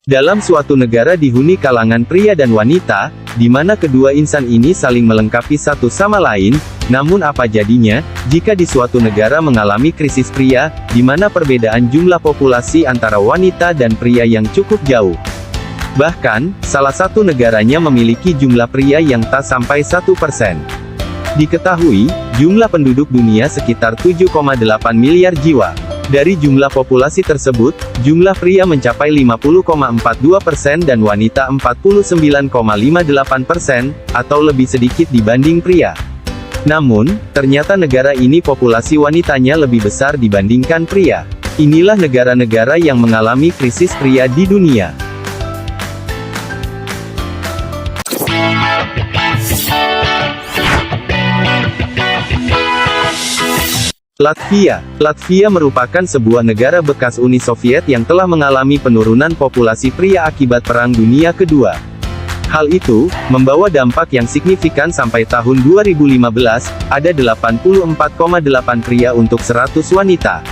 Dalam suatu negara dihuni kalangan pria dan wanita, di mana kedua insan ini saling melengkapi satu sama lain, namun apa jadinya, jika di suatu negara mengalami krisis pria, di mana perbedaan jumlah populasi antara wanita dan pria yang cukup jauh. Bahkan, salah satu negaranya memiliki jumlah pria yang tak sampai 1%. Diketahui, jumlah penduduk dunia sekitar 7,8 miliar jiwa. Dari jumlah populasi tersebut, jumlah pria mencapai 50,42% dan wanita 49,58%, atau lebih sedikit dibanding pria. Namun, ternyata negara ini populasi wanitanya lebih besar dibandingkan pria. Inilah negara-negara yang mengalami krisis pria di dunia. Latvia. Latvia merupakan sebuah negara bekas Uni Soviet yang telah mengalami penurunan populasi pria akibat Perang Dunia Kedua. Hal itu, membawa dampak yang signifikan sampai tahun 2015, ada 84,8 pria untuk 100 wanita.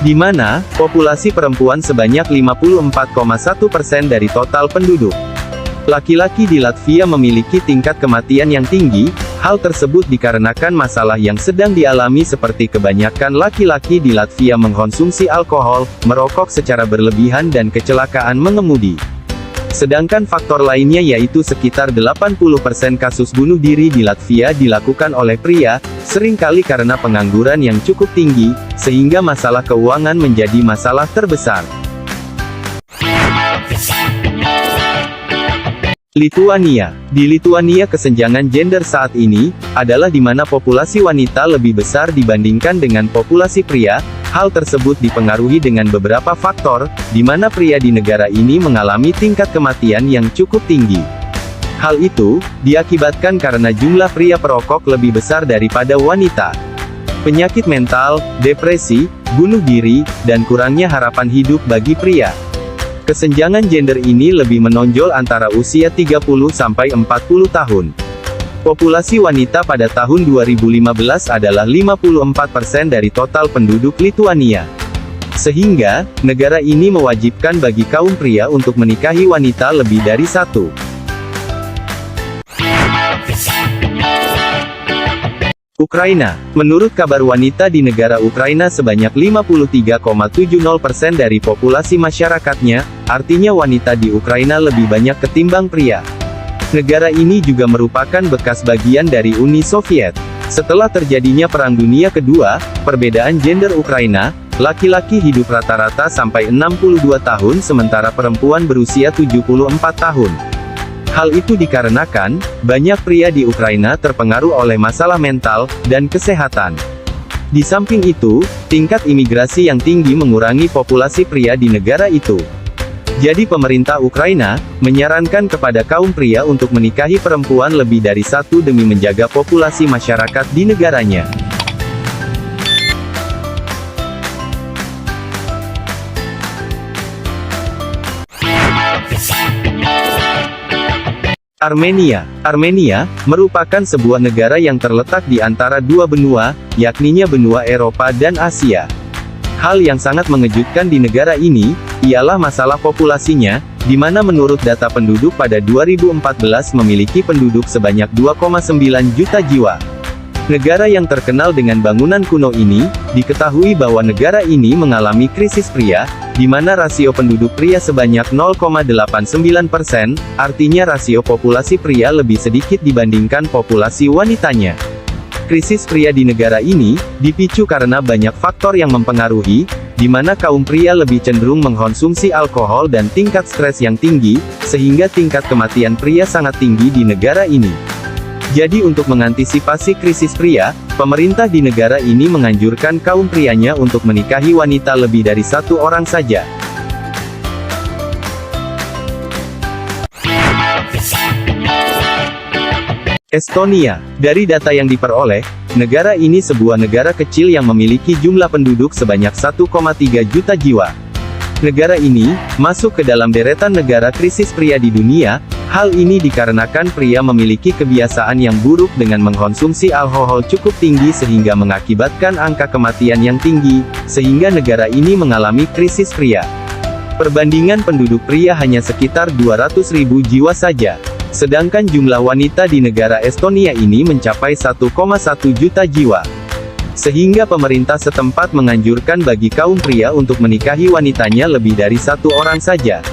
Di mana, populasi perempuan sebanyak 54,1% dari total penduduk. Laki-laki di Latvia memiliki tingkat kematian yang tinggi. Hal tersebut dikarenakan masalah yang sedang dialami seperti kebanyakan laki-laki di Latvia mengkonsumsi alkohol, merokok secara berlebihan dan kecelakaan mengemudi. Sedangkan faktor lainnya yaitu sekitar 80% kasus bunuh diri di Latvia dilakukan oleh pria, seringkali karena pengangguran yang cukup tinggi, sehingga masalah keuangan menjadi masalah terbesar. Lituania. Di Lituania kesenjangan gender saat ini, adalah di mana populasi wanita lebih besar dibandingkan dengan populasi pria. Hal tersebut dipengaruhi dengan beberapa faktor, di mana pria di negara ini mengalami tingkat kematian yang cukup tinggi. Hal itu, diakibatkan karena jumlah pria perokok lebih besar daripada wanita. Penyakit mental, depresi, bunuh diri, dan kurangnya harapan hidup bagi pria. Kesenjangan gender ini lebih menonjol antara usia 30-40 tahun. Populasi wanita pada tahun 2015 adalah 54% dari total penduduk Lituania. Sehingga, negara ini mewajibkan bagi kaum pria untuk menikahi wanita lebih dari satu. Ukraina. Menurut kabar wanita di negara Ukraina sebanyak 53,70% dari populasi masyarakatnya, artinya wanita di Ukraina lebih banyak ketimbang pria. Negara ini juga merupakan bekas bagian dari Uni Soviet. Setelah terjadinya Perang Dunia Kedua, perbedaan gender Ukraina, laki-laki hidup rata-rata sampai 62 tahun sementara perempuan berusia 74 tahun. Hal itu dikarenakan, banyak pria di Ukraina terpengaruh oleh masalah mental, dan kesehatan. Di samping itu, tingkat imigrasi yang tinggi mengurangi populasi pria di negara itu. Jadi pemerintah Ukraina, menyarankan kepada kaum pria untuk menikahi perempuan lebih dari satu demi menjaga populasi masyarakat di negaranya. Armenia. Armenia, merupakan sebuah negara yang terletak di antara dua benua, yakninya benua Eropa dan Asia. Hal yang sangat mengejutkan di negara ini, ialah masalah populasinya, di mana menurut data penduduk pada 2014 memiliki penduduk sebanyak 2,9 juta jiwa. Negara yang terkenal dengan bangunan kuno ini, diketahui bahwa negara ini mengalami krisis pria, di mana rasio penduduk pria sebanyak 0,89%, artinya rasio populasi pria lebih sedikit dibandingkan populasi wanitanya. Krisis pria di negara ini, dipicu karena banyak faktor yang mempengaruhi, di mana kaum pria lebih cenderung mengkonsumsi alkohol dan tingkat stres yang tinggi, sehingga tingkat kematian pria sangat tinggi di negara ini. Jadi untuk mengantisipasi krisis pria, pemerintah di negara ini menganjurkan kaum prianya untuk menikahi wanita lebih dari satu orang saja. Estonia. Dari data yang diperoleh, negara ini sebuah negara kecil yang memiliki jumlah penduduk sebanyak 1,3 juta jiwa. Negara ini masuk ke dalam deretan negara krisis pria di dunia. Hal ini dikarenakan pria memiliki kebiasaan yang buruk dengan mengkonsumsi alkohol cukup tinggi sehingga mengakibatkan angka kematian yang tinggi, sehingga negara ini mengalami krisis pria. Perbandingan penduduk pria hanya sekitar 200.000 jiwa saja. Sedangkan jumlah wanita di negara Estonia ini mencapai 1,1 juta jiwa. Sehingga pemerintah setempat menganjurkan bagi kaum pria untuk menikahi wanitanya lebih dari satu orang saja.